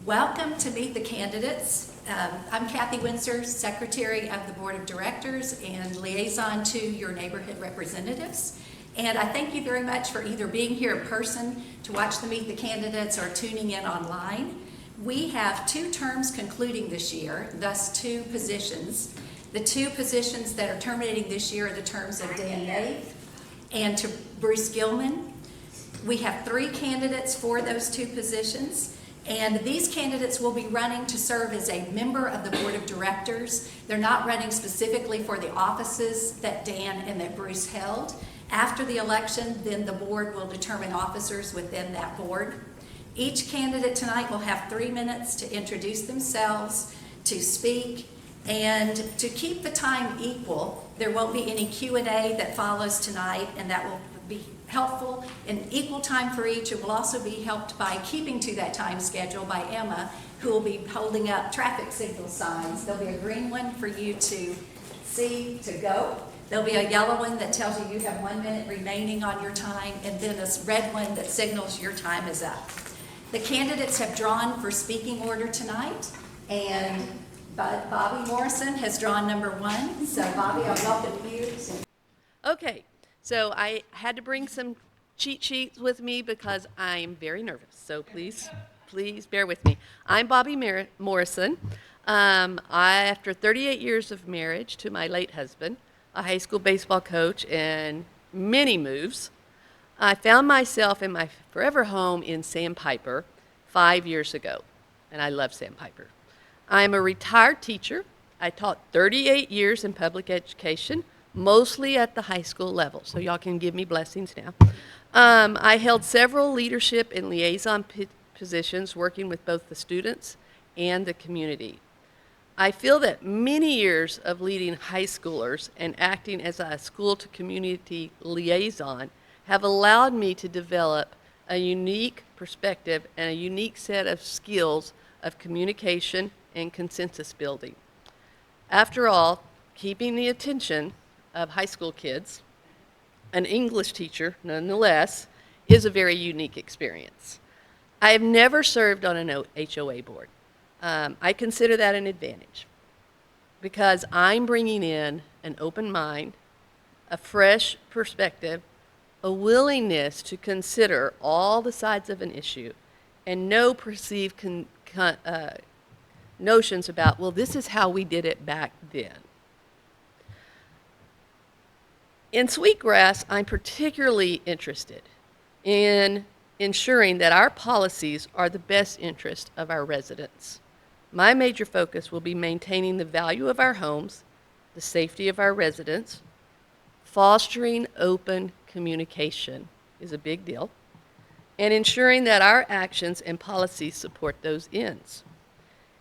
Welcome to Meet the Candidates. I'm Kathy Windsor, Secretary of the Board of Directors and liaison to your neighborhood representatives. And I thank you very much for either being here in person to watch the Meet the Candidates or tuning in online. We have 2 terms concluding this year, thus 2 positions. The 2 positions that are terminating this year are the terms of Dan Nath and to Bruce Gilman. We have 3 candidates for those 2 positions, and these candidates will be running to serve as a member of the Board of Directors. They're not running specifically for the offices that Dan and that Bruce held. After the election, then the board will determine officers within that board. Each candidate tonight will have 3 minutes to introduce themselves, to speak, and to keep the time equal. There won't be any Q&A that follows tonight, and that will be helpful in equal time for each. It will also be helped by keeping to that time schedule by Emma, who will be holding up traffic signal signs. There'll be a green one for you to see to go. There'll be a yellow one that tells you you have 1 minute remaining on your time, and then a red one that signals your time is up. The candidates have drawn for speaking order tonight, and Bobby Morrison has drawn number 1. So Bobby, I welcome you. Okay, so I had to bring some cheat sheets with me because I'm very nervous. So please bear with me. I'm Bobby Morrison. After 38 years of marriage to my late husband, a high school baseball coach, and many moves, I found myself in my forever home in Sandpiper 5 years ago, and I love Sandpiper. I'm a retired teacher. I taught 38 years in public education, mostly at the high school level, so y'all can give me blessings now. I held several leadership and liaison positions working with both the students and the community. I feel that many years of leading high schoolers and acting as a school-to-community liaison have allowed me to develop a unique perspective and a unique set of skills of communication and consensus building. After all, keeping the attention of high school kids, an English teacher nonetheless, is a very unique experience. I have never served on an HOA board. I consider that an advantage because I'm bringing in an open mind, a fresh perspective, a willingness to consider all the sides of an issue, and no perceived notions about, well, this is how we did it back then. In Sweetgrass, I'm particularly interested in ensuring that our policies are the best interest of our residents. My major focus will be maintaining the value of our homes, the safety of our residents, fostering open communication is a big deal, and ensuring that our actions and policies support those ends.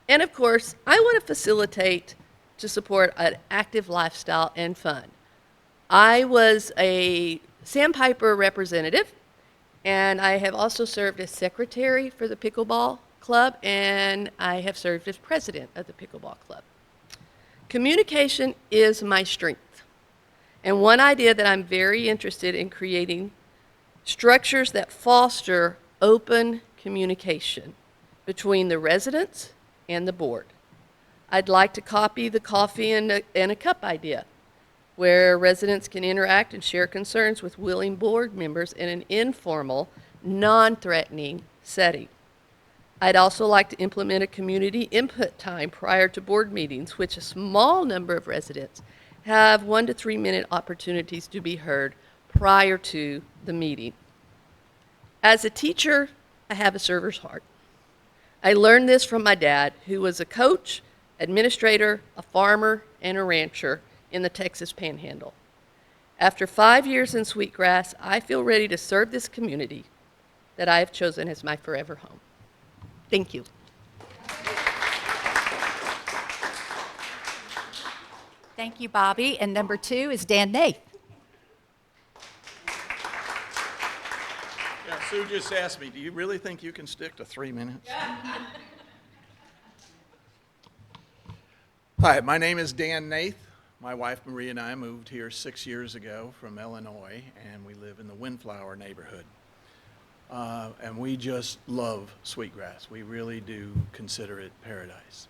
And of course, I want to facilitate to support an active lifestyle and fun. I was a Sandpiper representative, and I have also served as secretary for the pickleball club, and I have served as president of the pickleball club. Communication is my strength. And one idea that I'm very interested in creating structures that foster open communication between the residents and the board. I'd like to copy the coffee in a cup idea, where residents can interact and share concerns with willing board members in an informal, non-threatening setting. I'd also like to implement a community input time prior to board meetings, which a small number of residents have 1 to 3 minute opportunities to be heard prior to the meeting. As a teacher, I have a server's heart. I learned this from my dad, who was a coach, administrator, a farmer, and a rancher in the Texas Panhandle. After 5 years in Sweetgrass, I feel ready to serve this community that I have chosen as my forever home. Thank you. Thank you, Bobby. And number 2 is Dan Nath. Yeah, Sue just asked me, do you really think you can stick to 3 minutes? Hi, my name is Dan Nath. My wife Maria and I moved here 6 years ago from Illinois, and we live in the Windflower neighborhood. and we just love Sweetgrass. We really do consider it paradise.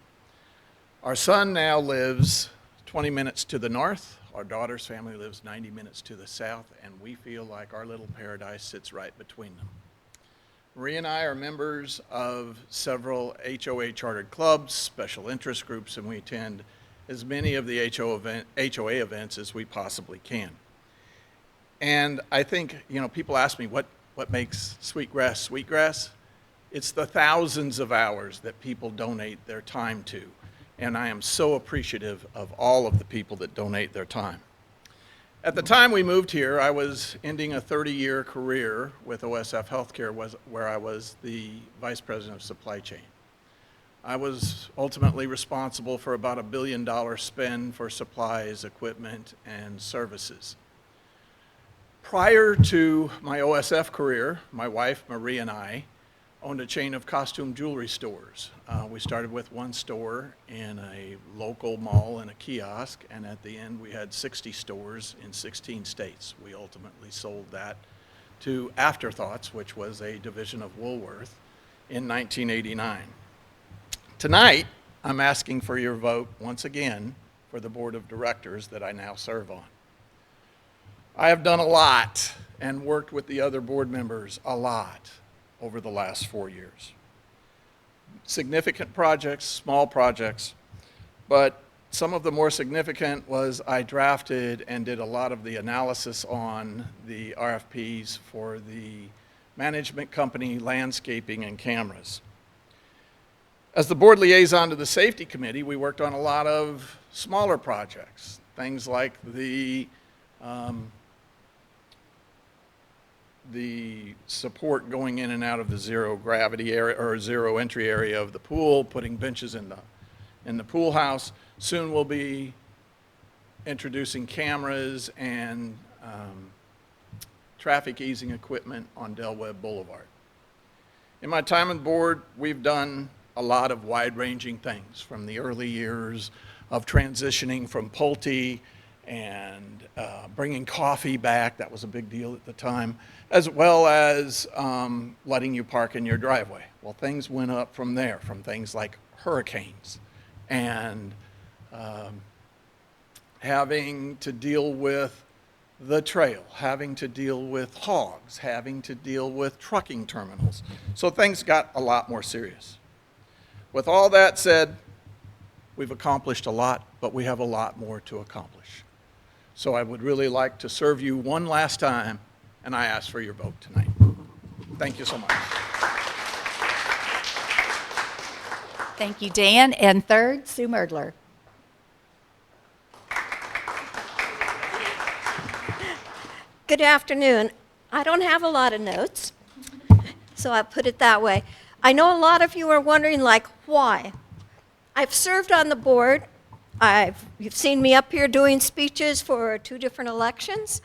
Our son now lives 20 minutes to the north. Our daughter's family lives 90 minutes to the south, and we feel like our little paradise sits right between them. Marie and I are members of several HOA chartered clubs, special interest groups, and we attend as many of the HOA events as we possibly can. And I think, people ask me what makes Sweetgrass Sweetgrass. It's the thousands of hours that people donate their time to. And I am so appreciative of all of the people that donate their time. At the time we moved here, I was ending a 30-year career with OSF Healthcare, where I was the Vice President of Supply Chain. I was ultimately responsible for about $1 billion spend for supplies, equipment, and services. Prior to my OSF career, my wife, Marie, and I owned a chain of costume jewelry stores. We started with one store in a local mall and a kiosk, and at the end we had 60 stores in 16 states. We ultimately sold that to Afterthoughts, which was a division of Woolworth, in 1989. Tonight, I'm asking for your vote once again for the board of directors that I now serve on. I have done a lot and worked with the other board members a lot over the last 4 years. Significant projects, small projects, but some of the more significant was I drafted and did a lot of the analysis on the RFPs for the management company, landscaping, and cameras. As the board liaison to the safety committee, we worked on a lot of smaller projects, things like the support going in and out of the zero gravity area or zero entry area of the pool, putting benches in the pool house. Soon we'll be introducing cameras and traffic easing equipment on Del Webb Boulevard. In my time on the board, we've done a lot of wide-ranging things, from the early years of transitioning from Pulte and bringing coffee back. That was a big deal at the time, as well as letting you park in your driveway. Well, things went up from there, from things like hurricanes and having to deal with the trail, having to deal with hogs, having to deal with trucking terminals. So things got a lot more serious. With all that said, we've accomplished a lot, but we have a lot more to accomplish. So I would really like to serve you one last time, and I ask for your vote tonight. Thank you so much. Thank you, Dan. And third, Sue Merdler. Good afternoon. I don't have a lot of notes, so I put it that way. I know a lot of you are wondering, why? I've served on the board. You've seen me up here doing speeches for 2 different elections,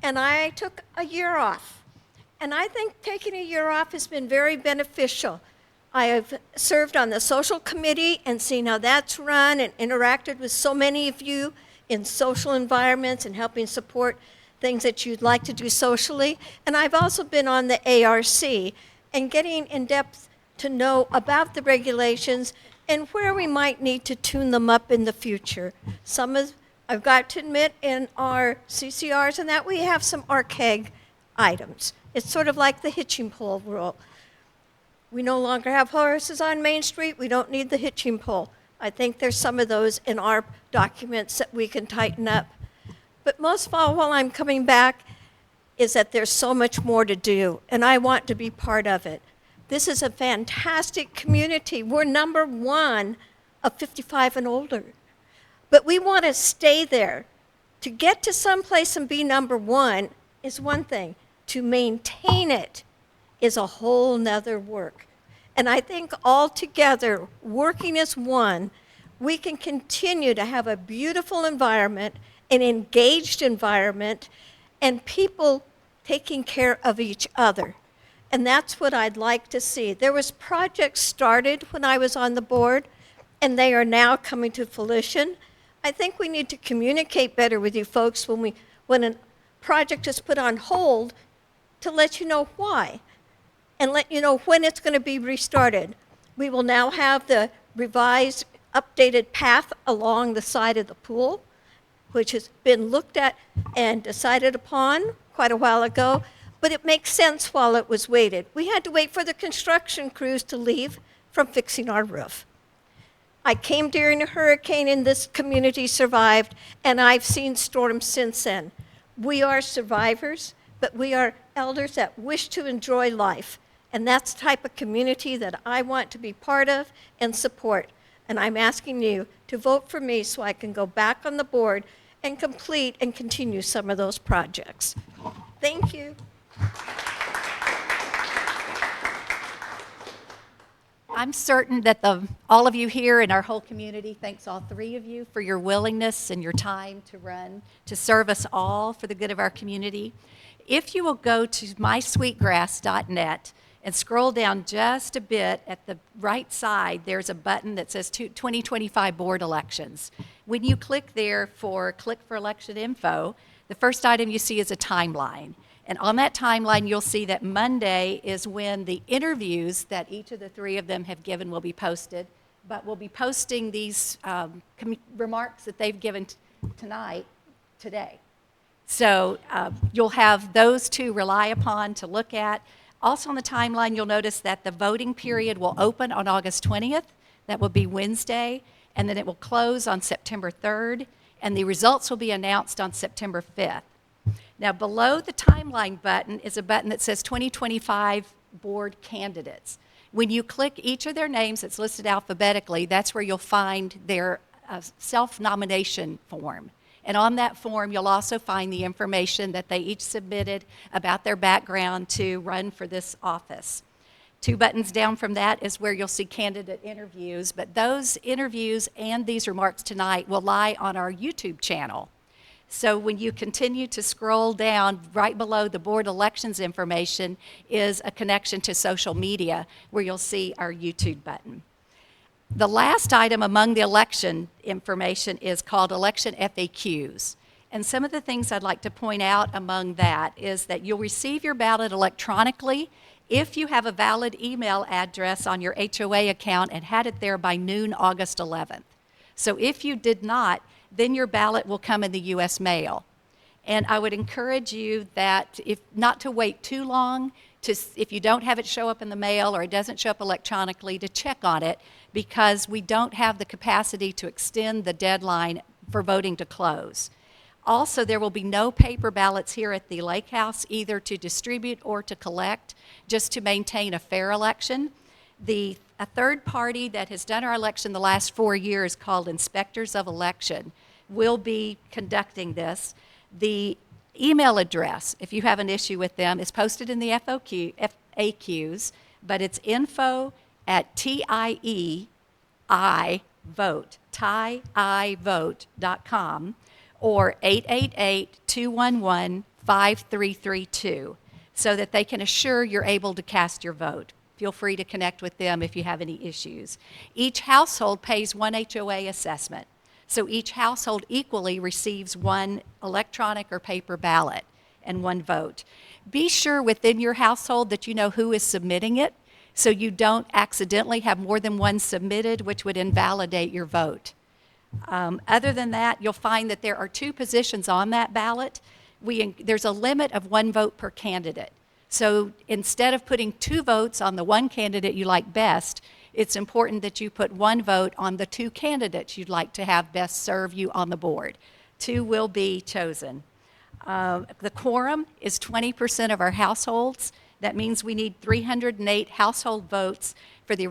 and I took a year off. And I think taking a year off has been very beneficial. I have served on the social committee and seen how that's run and interacted with so many of you in social environments and helping support things that you'd like to do socially. And I've also been on the ARC and getting in depth to know about the regulations and where we might need to tune them up in the future. I've got to admit, in our CCRs and that, we have some archaic items. It's sort of like the hitching pole rule. We no longer have horses on Main Street. We don't need the hitching pole. I think there's some of those in our documents that we can tighten up. But most of all, while I'm coming back, is that there's so much more to do, and I want to be part of it. This is a fantastic community. We're number 1 of 55 and older. But we want to stay there. To get to someplace and be number 1 is one thing. To maintain it is a whole nother work. And I think all together, working as one, we can continue to have a beautiful environment, an engaged environment, and people taking care of each other. And that's what I'd like to see. There was projects started when I was on the board, and they are now coming to fruition. I think we need to communicate better with you folks when a project is put on hold, to let you know why. and let you know when it's going to be restarted. We will now have the revised, updated path along the side of the pool, which has been looked at and decided upon quite a while ago, but it makes sense while it was waited. We had to wait for the construction crews to leave from fixing our roof. I came during a hurricane and this community survived, and I've seen storms since then. We are survivors, but we are elders that wish to enjoy life, and that's the type of community that I want to be part of and support. And I'm asking you to vote for me so I can go back on the board and complete and continue some of those projects. Thank you. I'm certain that all of you here and our whole community thanks all three of you for your willingness and your time to serve us all for the good of our community. If you will go to mysweetgrass.net and scroll down just a bit, at the right side, there's a button that says 2025 board elections. When you click there click for election info, the first item you see is a timeline. And on that timeline, you'll see that Monday is when the interviews that each of the three of them have given will be posted. But we'll be posting these remarks that they've given today. So you'll have those to rely upon to look at. Also on the timeline, you'll notice that the voting period will open on August 20th. That will be Wednesday. And then it will close on September 3rd. And the results will be announced on September 5th. Now, below the timeline button is a button that says 2025 board candidates. When you click each of their names that's listed alphabetically, that's where you'll find their self-nomination form. And on that form, you'll also find the information that they each submitted about their background to run for this office. 2 buttons down from that is where you'll see candidate interviews, but those interviews and these remarks tonight will lie on our YouTube channel. So when you continue to scroll down, right below the board elections information is a connection to social media where you'll see our YouTube button. The last item among the election information is called election FAQs. And some of the things I'd like to point out among that is that you'll receive your ballot electronically if you have a valid email address on your HOA account and had it there by noon August 11th. So if you did not, then your ballot will come in the U.S. mail. And I would encourage you that not to wait too long, if you don't have it show up in the mail or it doesn't show up electronically, to check on it, because we don't have the capacity to extend the deadline for voting to close. Also, there will be no paper ballots here at the Lakehouse, either to distribute or to collect, just to maintain a fair election. A third party that has done our election the last 4 years, called Inspectors of Election, will be conducting this. The email address, if you have an issue with them, is posted in the FAQs, but it's info@tiivote.com or 888-211-5332, so that they can assure you're able to cast your vote. Feel free to connect with them if you have any issues. Each household pays 1 HOA assessment. So each household equally receives 1 electronic or paper ballot and 1 vote. Be sure within your household that you know who is submitting it, so you don't accidentally have more than 1 submitted, which would invalidate your vote. Other than that, you'll find that there are 2 positions on that ballot. There's a limit of 1 vote per candidate. So instead of putting 2 votes on the 1 candidate you like best, it's important that you put 1 vote on the 2 candidates you'd like to have best serve you on the board. 2 will be chosen. The quorum is 20% of our households. That means we need 308 household votes for the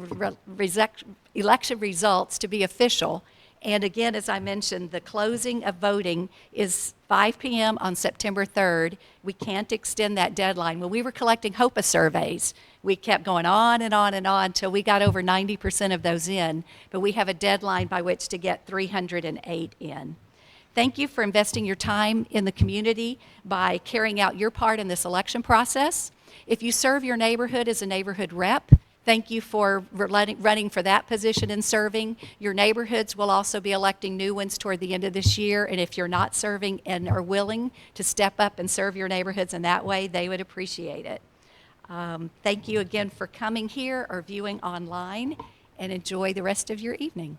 election results to be official. And again, as I mentioned, the closing of voting is 5 p.m. on September 3rd. We can't extend that deadline. When we were collecting HOPA surveys, we kept going on and on and on until we got over 90% of those in. But we have a deadline by which to get 308 in. Thank you for investing your time in the community by carrying out your part in this election process. If you serve your neighborhood as a neighborhood rep, thank you for running for that position and serving. Your neighborhoods will also be electing new ones toward the end of this year, and if you're not serving and are willing to step up and serve your neighborhoods in that way, they would appreciate it. Thank you again for coming here or viewing online, and enjoy the rest of your evening.